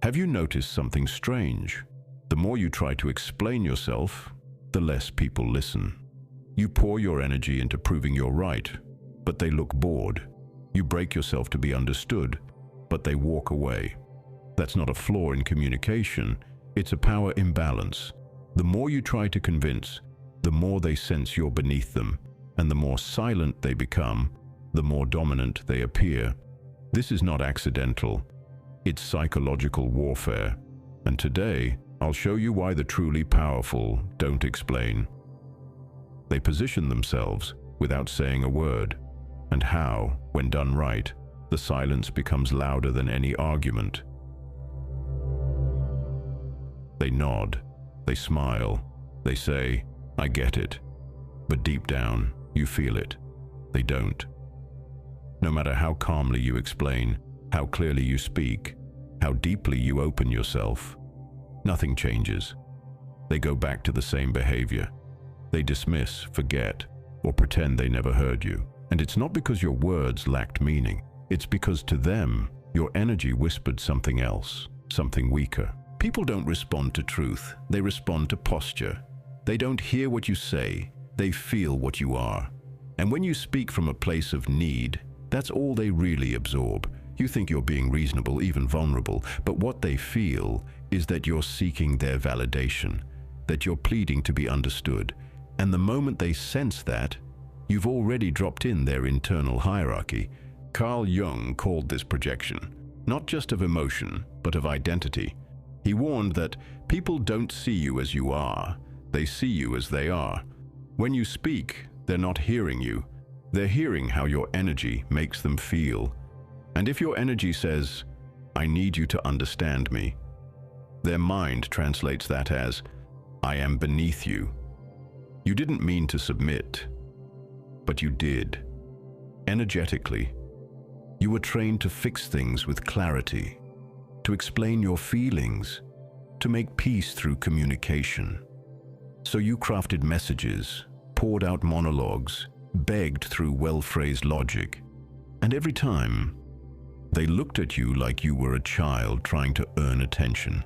Have you noticed something strange? The more you try to explain yourself, the less people listen. You pour your energy into proving you're right, but they look bored. You break yourself to be understood, but they walk away. That's not a flaw in communication, it's a power imbalance. The more you try to convince, the more they sense you're beneath them, and the more silent they become, the more dominant they appear. This is not accidental, it's psychological warfare. And today, I'll show you why the truly powerful don't explain. They position themselves without saying a word, and how, when done right, the silence becomes louder than any argument. They nod, they smile, they say, "I get it." But deep down, you feel it. They don't. No matter how calmly you explain, how clearly you speak, how deeply you open yourself, nothing changes. They go back to the same behavior. They dismiss, forget, or pretend they never heard you. And it's not because your words lacked meaning. It's because to them, your energy whispered something else, something weaker. People don't respond to truth, they respond to posture. They don't hear what you say, they feel what you are. And when you speak from a place of need, that's all they really absorb. You think you're being reasonable, even vulnerable, but what they feel is that you're seeking their validation, that you're pleading to be understood. And the moment they sense that, you've already dropped in their internal hierarchy. Carl Jung called this projection, not just of emotion, but of identity. He warned that people don't see you as you are, they see you as they are. When you speak, they're not hearing you. They're hearing how your energy makes them feel. And if your energy says, "I need you to understand me," their mind translates that as, "I am beneath you." You didn't mean to submit, but you did. Energetically, you were trained to fix things with clarity, to explain your feelings, to make peace through communication. So you crafted messages, poured out monologues, begged through well-phrased logic. And every time, they looked at you like you were a child trying to earn attention.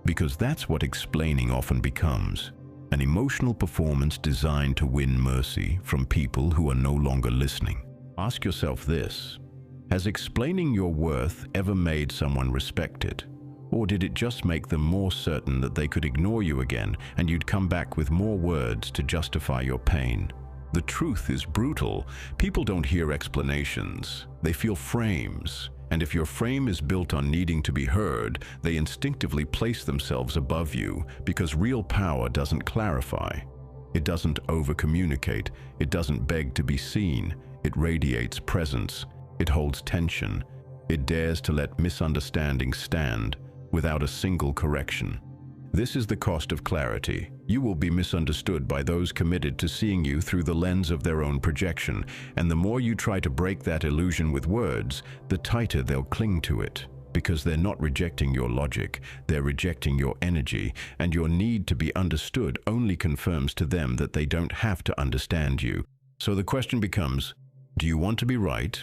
Because that's what explaining often becomes, an emotional performance designed to win mercy from people who are no longer listening. Ask yourself this: has explaining your worth ever made someone respect it? Or did it just make them more certain that they could ignore you again and you'd come back with more words to justify your pain? The truth is brutal. People don't hear explanations. They feel frames. And if your frame is built on needing to be heard, they instinctively place themselves above you, because real power doesn't clarify. It doesn't over-communicate. It doesn't beg to be seen. It radiates presence. It holds tension. It dares to let misunderstanding stand without a single correction. This is the cost of clarity. You will be misunderstood by those committed to seeing you through the lens of their own projection, and the more you try to break that illusion with words, the tighter they'll cling to it. Because they're not rejecting your logic, they're rejecting your energy, and your need to be understood only confirms to them that they don't have to understand you. So the question becomes, do you want to be right,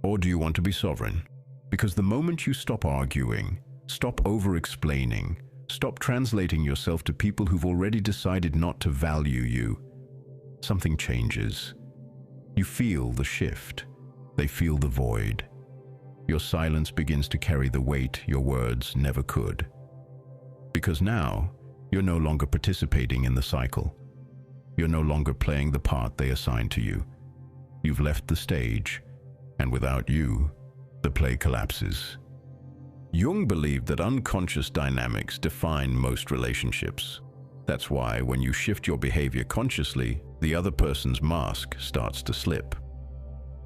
or do you want to be sovereign? Because the moment you stop arguing, stop over-explaining, stop translating yourself to people who've already decided not to value you, something changes. You feel the shift. They feel the void. Your silence begins to carry the weight your words never could. Because now, you're no longer participating in the cycle. You're no longer playing the part they assigned to you. You've left the stage, and without you, the play collapses. Jung believed that unconscious dynamics define most relationships. That's why when you shift your behavior consciously, the other person's mask starts to slip.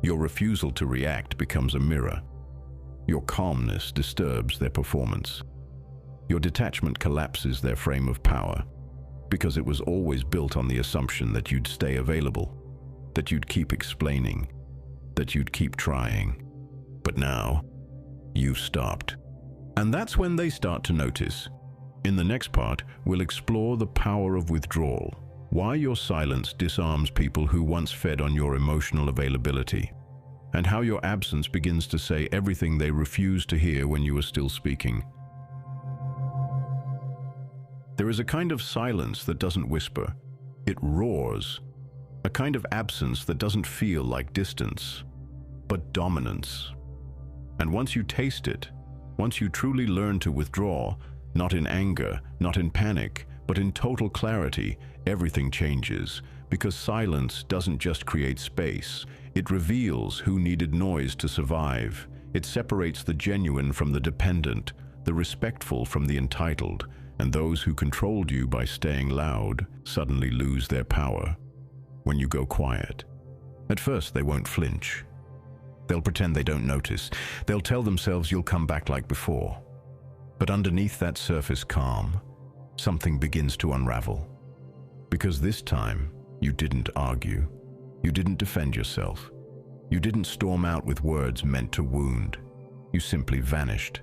Your refusal to react becomes a mirror. Your calmness disturbs their performance. Your detachment collapses their frame of power, because it was always built on the assumption that you'd stay available, that you'd keep explaining, that you'd keep trying. But now, you've stopped. And that's when they start to notice. In the next part, we'll explore the power of withdrawal, why your silence disarms people who once fed on your emotional availability, and how your absence begins to say everything they refused to hear when you were still speaking. There is a kind of silence that doesn't whisper. It roars. A kind of absence that doesn't feel like distance, but dominance. And once you taste it, once you truly learn to withdraw, not in anger, not in panic, but in total clarity, everything changes, because silence doesn't just create space. It reveals who needed noise to survive. It separates the genuine from the dependent, the respectful from the entitled, and those who controlled you by staying loud suddenly lose their power when you go quiet. At first, they won't flinch. They'll pretend they don't notice. They'll tell themselves you'll come back like before. But underneath that surface calm, something begins to unravel. Because this time, you didn't argue. You didn't defend yourself. You didn't storm out with words meant to wound. You simply vanished,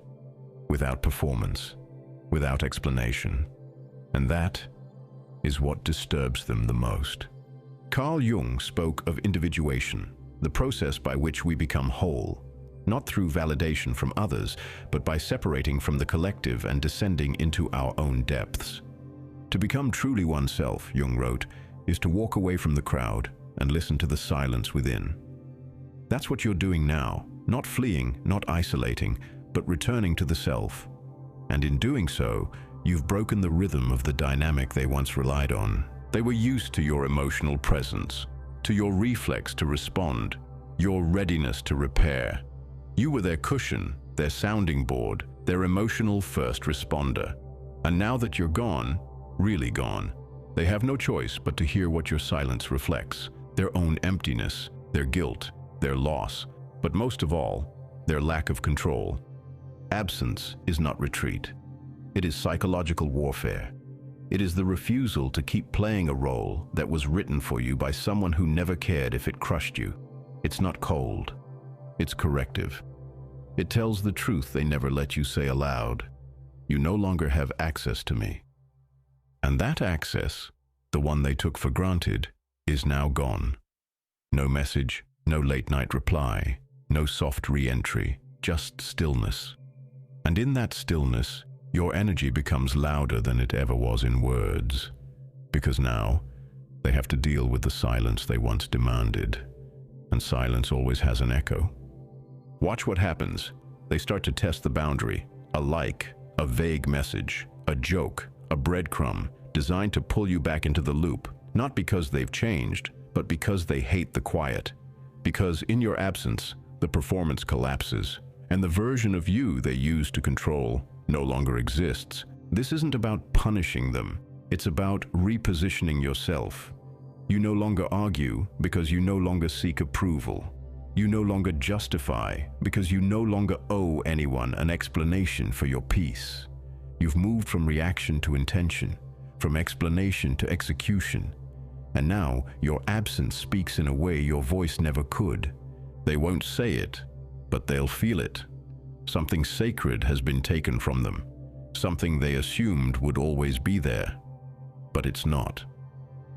without performance, without explanation. And that is what disturbs them the most. Carl Jung spoke of individuation, the process by which we become whole, not through validation from others, but by separating from the collective and descending into our own depths. To become truly oneself, Jung wrote, is to walk away from the crowd and listen to the silence within. That's what you're doing now, not fleeing, not isolating, but returning to the self. And in doing so, you've broken the rhythm of the dynamic they once relied on. They were used to your emotional presence, to your reflex to respond, your readiness to repair. You were their cushion, their sounding board, their emotional first responder. And now that you're gone, really gone, they have no choice but to hear what your silence reflects, their own emptiness, their guilt, their loss, but most of all, their lack of control. Absence is not retreat. It is psychological warfare. It is the refusal to keep playing a role that was written for you by someone who never cared if it crushed you. It's not cold. It's corrective. It tells the truth they never let you say aloud. You no longer have access to me. And that access, the one they took for granted, is now gone. No message, no late-night reply, no soft re-entry, just stillness. And in that stillness, your energy becomes louder than it ever was in words, because now they have to deal with the silence they once demanded, and silence always has an echo. Watch what happens. They start to test the boundary, a like, a vague message, a joke, a breadcrumb, designed to pull you back into the loop, not because they've changed, but because they hate the quiet. Because in your absence, the performance collapses, and the version of you they use to control no longer exists. This isn't about punishing them. It's about repositioning yourself. You no longer argue because you no longer seek approval. You no longer justify because you no longer owe anyone an explanation for your peace. You've moved from reaction to intention, from explanation to execution. And now your absence speaks in a way your voice never could. They won't say it, but they'll feel it. Something sacred has been taken from them, something they assumed would always be there. But it's not,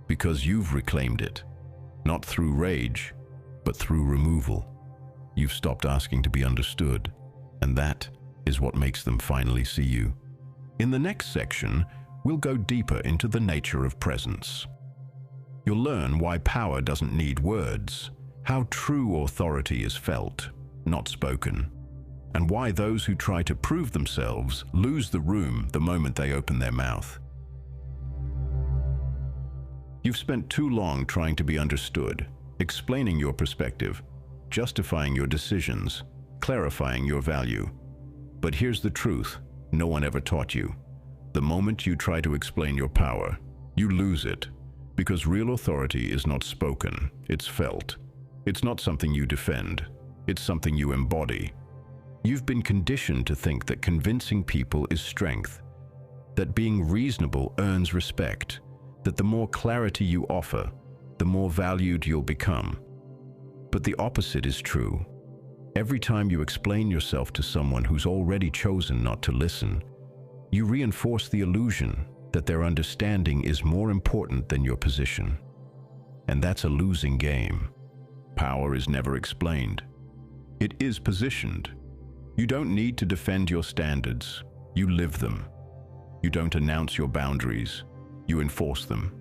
because you've reclaimed it, not through rage, but through removal. You've stopped asking to be understood, and that is what makes them finally see you. In the next section, we'll go deeper into the nature of presence. You'll learn why power doesn't need words, how true authority is felt, not spoken, and why those who try to prove themselves lose the room the moment they open their mouth. You've spent too long trying to be understood, explaining your perspective, justifying your decisions, clarifying your value. But here's the truth no one ever taught you. The moment you try to explain your power, you lose it, because real authority is not spoken, it's felt. It's not something you defend, it's something you embody. You've been conditioned to think that convincing people is strength, that being reasonable earns respect, that the more clarity you offer, the more valued you'll become. But the opposite is true. Every time you explain yourself to someone who's already chosen not to listen, you reinforce the illusion that their understanding is more important than your position. And that's a losing game. Power is never explained. It is positioned. You don't need to defend your standards. You live them. You don't announce your boundaries. You enforce them.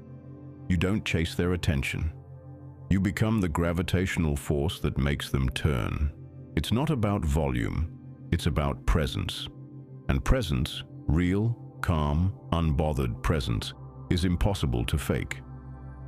You don't chase their attention. You become the gravitational force that makes them turn. It's not about volume. It's about presence. And presence, real, calm, unbothered presence, is impossible to fake.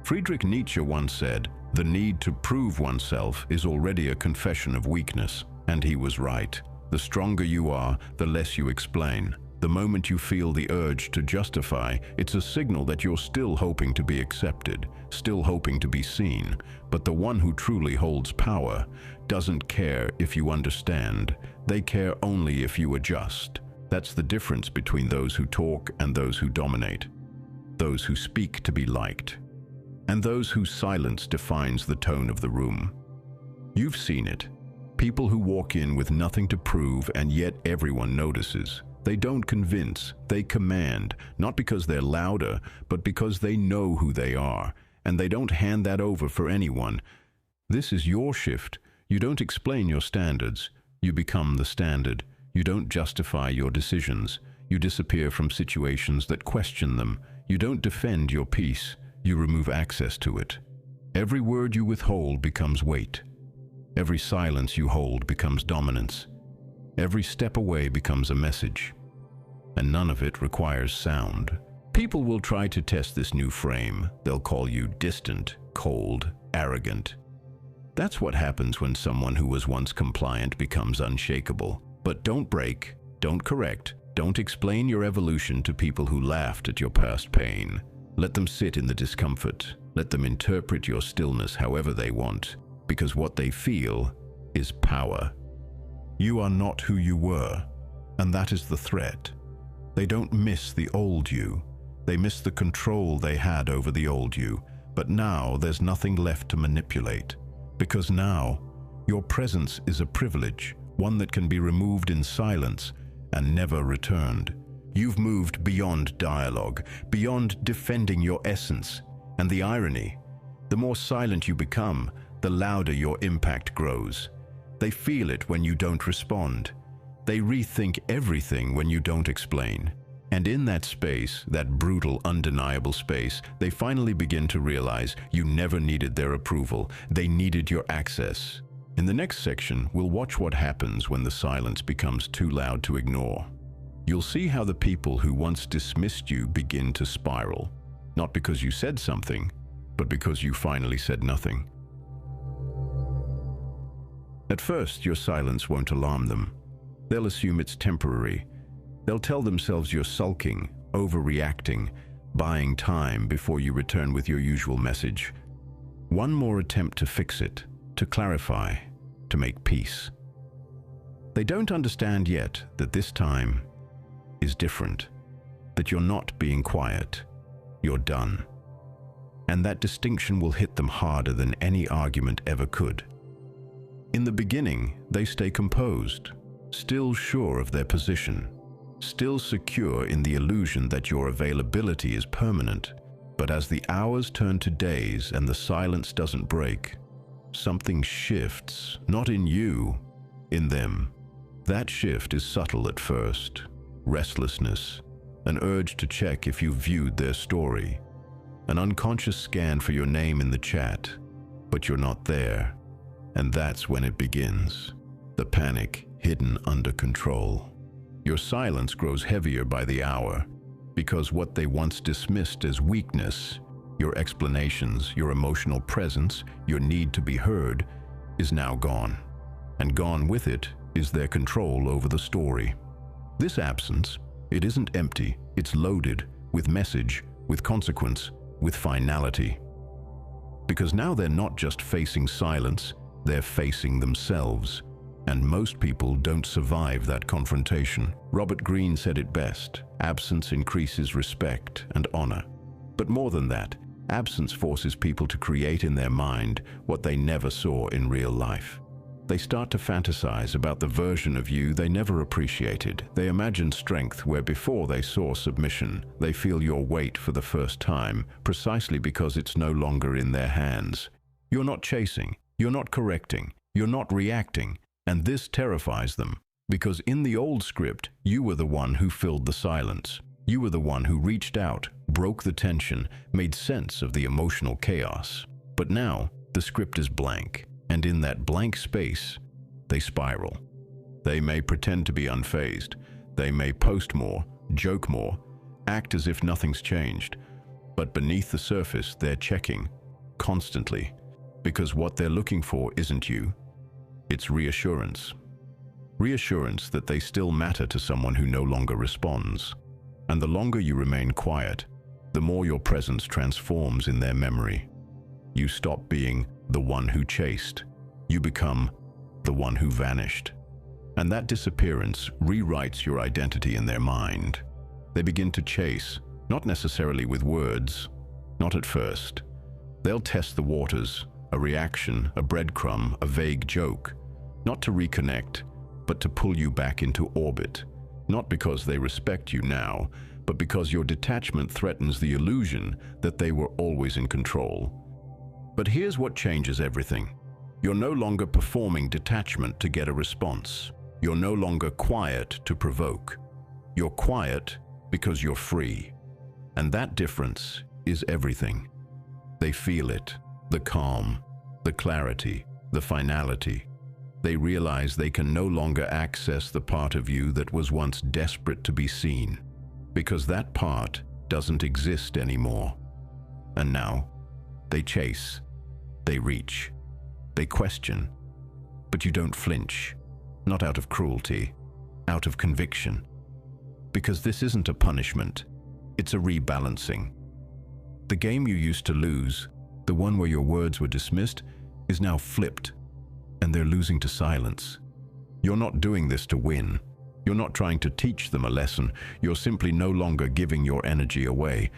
Friedrich Nietzsche once said, "The need to prove oneself is already a confession of weakness." And he was right. The stronger you are, the less you explain. The moment you feel the urge to justify, it's a signal that you're still hoping to be accepted, still hoping to be seen. But the one who truly holds power doesn't care if you understand. They care only if you adjust. That's the difference between those who talk and those who dominate. Those who speak to be liked, and those whose silence defines the tone of the room. You've seen it. People who walk in with nothing to prove, and yet everyone notices. They don't convince, they command, not because they're louder, but because they know who they are, and they don't hand that over for anyone. This is your shift. You don't explain your standards. You become the standard. You don't justify your decisions. You disappear from situations that question them. You don't defend your peace. You remove access to it. Every word you withhold becomes weight. Every silence you hold becomes dominance. Every step away becomes a message. And none of it requires sound. People will try to test this new frame. They'll call you distant, cold, arrogant. That's what happens when someone who was once compliant becomes unshakable. But don't break, don't correct, don't explain your evolution to people who laughed at your past pain. Let them sit in the discomfort. Let them interpret your stillness however they want, because what they feel is power. You are not who you were, and that is the threat. They don't miss the old you. They miss the control they had over the old you. But now there's nothing left to manipulate, because now your presence is a privilege, one that can be removed in silence and never returned. You've moved beyond dialogue, beyond defending your essence. And the irony, the more silent you become, the louder your impact grows. They feel it when you don't respond. They rethink everything when you don't explain. And in that space, that brutal, undeniable space, they finally begin to realize you never needed their approval. They needed your access. In the next section, we'll watch what happens when the silence becomes too loud to ignore. You'll see how the people who once dismissed you begin to spiral. Not because you said something, but because you finally said nothing. At first, your silence won't alarm them. They'll assume it's temporary. They'll tell themselves you're sulking, overreacting, buying time before you return with your usual message. One more attempt to fix it, to clarify, to make peace. They don't understand yet that this time is different, that you're not being quiet, you're done. And that distinction will hit them harder than any argument ever could. In the beginning, they stay composed, still sure of their position, still secure in the illusion that your availability is permanent. But as the hours turn to days and the silence doesn't break, something shifts, not in you, in them. That shift is subtle at first. Restlessness, an urge to check if you've viewed their story, an unconscious scan for your name in the chat, but you're not there. And that's when it begins. The panic hidden under control. Your silence grows heavier by the hour, because what they once dismissed as weakness, your explanations, your emotional presence, your need to be heard, is now gone. And gone with it is their control over the story. This absence, it isn't empty, it's loaded with message, with consequence, with finality. Because now they're not just facing silence, they're facing themselves. And most people don't survive that confrontation. Robert Greene said it best: absence increases respect and honor. But more than that, absence forces people to create in their mind what they never saw in real life. They start to fantasize about the version of you they never appreciated. They imagine strength where before they saw submission. They feel your weight for the first time, precisely because it's no longer in their hands. You're not chasing, you're not correcting, you're not reacting. And this terrifies them, because in the old script, you were the one who filled the silence. You were the one who reached out, broke the tension, made sense of the emotional chaos. But now, the script is blank, and in that blank space, they spiral. They may pretend to be unfazed. They may post more, joke more, act as if nothing's changed. But beneath the surface, they're checking, constantly, because what they're looking for isn't you. It's reassurance. Reassurance that they still matter to someone who no longer responds. And the longer you remain quiet, the more your presence transforms in their memory. You stop being the one who chased. You become the one who vanished. And that disappearance rewrites your identity in their mind. They begin to chase, not necessarily with words, not at first. They'll test the waters, a reaction, a breadcrumb, a vague joke, not to reconnect, but to pull you back into orbit. Not because they respect you now, but because your detachment threatens the illusion that they were always in control. But here's what changes everything. You're no longer performing detachment to get a response. You're no longer quiet to provoke. You're quiet because you're free. And that difference is everything. They feel it, the calm, the clarity, the finality. They realize they can no longer access the part of you that was once desperate to be seen, because that part doesn't exist anymore. And now, they chase, they reach, they question, but you don't flinch, not out of cruelty, out of conviction. Because this isn't a punishment, it's a rebalancing. The game you used to lose, the one where your words were dismissed, is now flipped, and they're losing to silence. You're not doing this to win. You're not trying to teach them a lesson. You're simply no longer giving your energy away.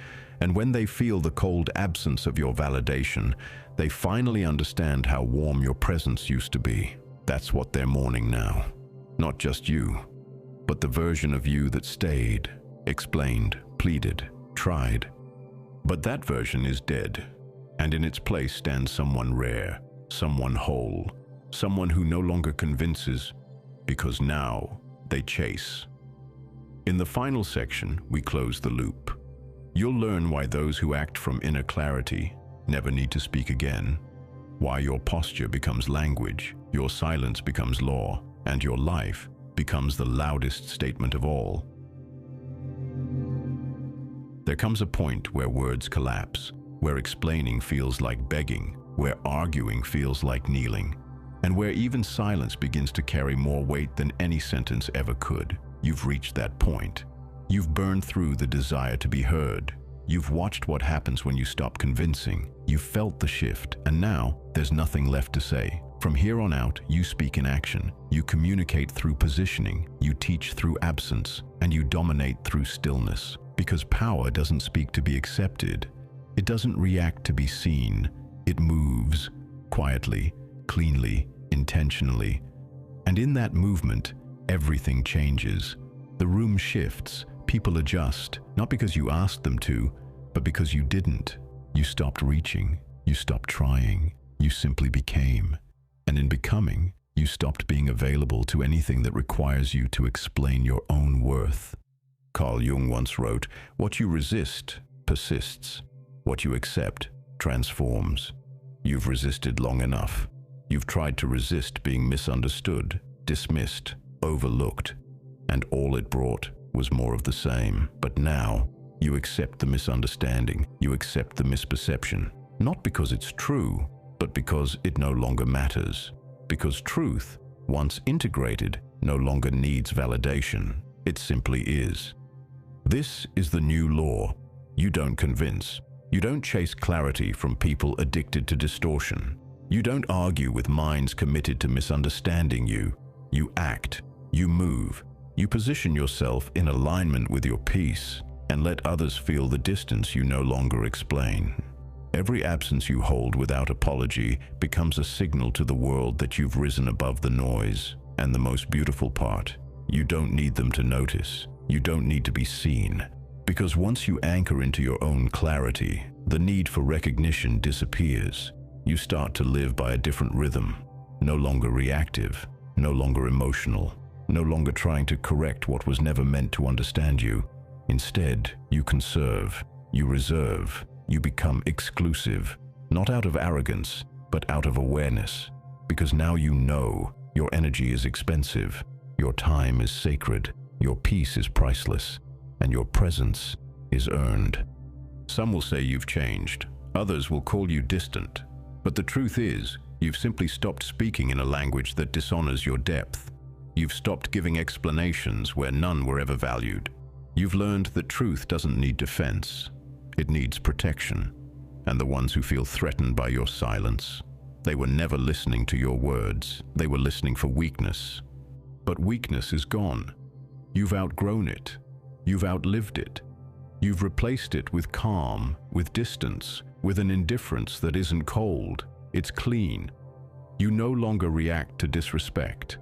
And when they feel the cold absence of your validation, they finally understand how warm your presence used to be. That's what they're mourning now. Not just you, but the version of you that stayed, explained, pleaded, tried. But that version is dead, and in its place stands someone rare, someone whole, someone who no longer convinces, because now they chase. In the final section, we close the loop. You'll learn why those who act from inner clarity never need to speak again, why your posture becomes language, your silence becomes law, and your life becomes the loudest statement of all. There comes a point where words collapse, where explaining feels like begging, where arguing feels like kneeling, and where even silence begins to carry more weight than any sentence ever could. You've reached that point. You've burned through the desire to be heard. You've watched what happens when you stop convincing. You've felt the shift, and now there's nothing left to say. From here on out, you speak in action. You communicate through positioning. You teach through absence, and you dominate through stillness. Because power doesn't speak to be accepted. It doesn't react to be seen. It moves, quietly, cleanly, intentionally. And in that movement, everything changes. The room shifts, people adjust, not because you asked them to, but because you didn't. You stopped reaching, you stopped trying, you simply became. And in becoming, you stopped being available to anything that requires you to explain your own worth. Carl Jung once wrote, "What you resist persists. What you accept transforms." You've resisted long enough. You've tried to resist being misunderstood, dismissed, overlooked, and all it brought was more of the same. But now, you accept the misunderstanding, you accept the misperception, not because it's true, but because it no longer matters. Because truth, once integrated, no longer needs validation. It simply is. This is the new law. You don't convince. You don't chase clarity from people addicted to distortion. You don't argue with minds committed to misunderstanding you. You act. You move. You position yourself in alignment with your peace and let others feel the distance you no longer explain. Every absence you hold without apology becomes a signal to the world that you've risen above the noise. And the most beautiful part, you don't need them to notice. You don't need to be seen. Because once you anchor into your own clarity, the need for recognition disappears. You start to live by a different rhythm, no longer reactive, no longer emotional, no longer trying to correct what was never meant to understand you. Instead, you conserve, you reserve, you become exclusive, not out of arrogance, but out of awareness. Because now you know your energy is expensive, your time is sacred, your peace is priceless, and your presence is earned. Some will say you've changed, others will call you distant. But the truth is, you've simply stopped speaking in a language that dishonors your depth. You've stopped giving explanations where none were ever valued. You've learned that truth doesn't need defense, it needs protection. And the ones who feel threatened by your silence, they were never listening to your words, they were listening for weakness. But weakness is gone. You've outgrown it. You've outlived it. You've replaced it with calm, with distance, with an indifference that isn't cold, it's clean. You no longer react to disrespect.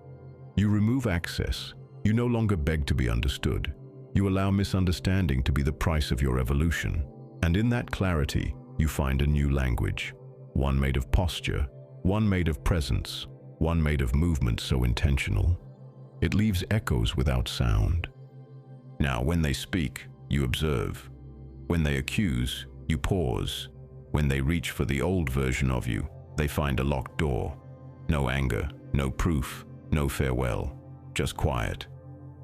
You remove access. You no longer beg to be understood. You allow misunderstanding to be the price of your evolution. And in that clarity, you find a new language. One made of posture, one made of presence, one made of movement so intentional. It leaves echoes without sound. Now, when they speak, you observe. When they accuse, you pause. When they reach for the old version of you, they find a locked door. No anger, no proof, no farewell, just quiet.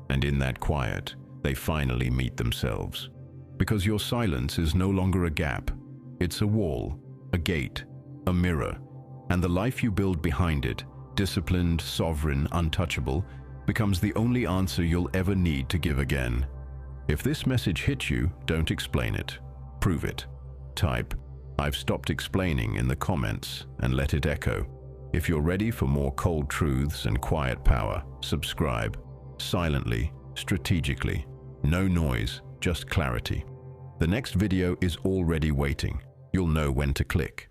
And in that quiet, they finally meet themselves. Because your silence is no longer a gap. It's a wall, a gate, a mirror. And the life you build behind it, disciplined, sovereign, untouchable, becomes the only answer you'll ever need to give again. If this message hits you, don't explain it. Prove it. Type, "I've stopped explaining" in the comments and let it echo. If you're ready for more cold truths and quiet power, subscribe. Silently, strategically. No noise, just clarity. The next video is already waiting. You'll know when to click.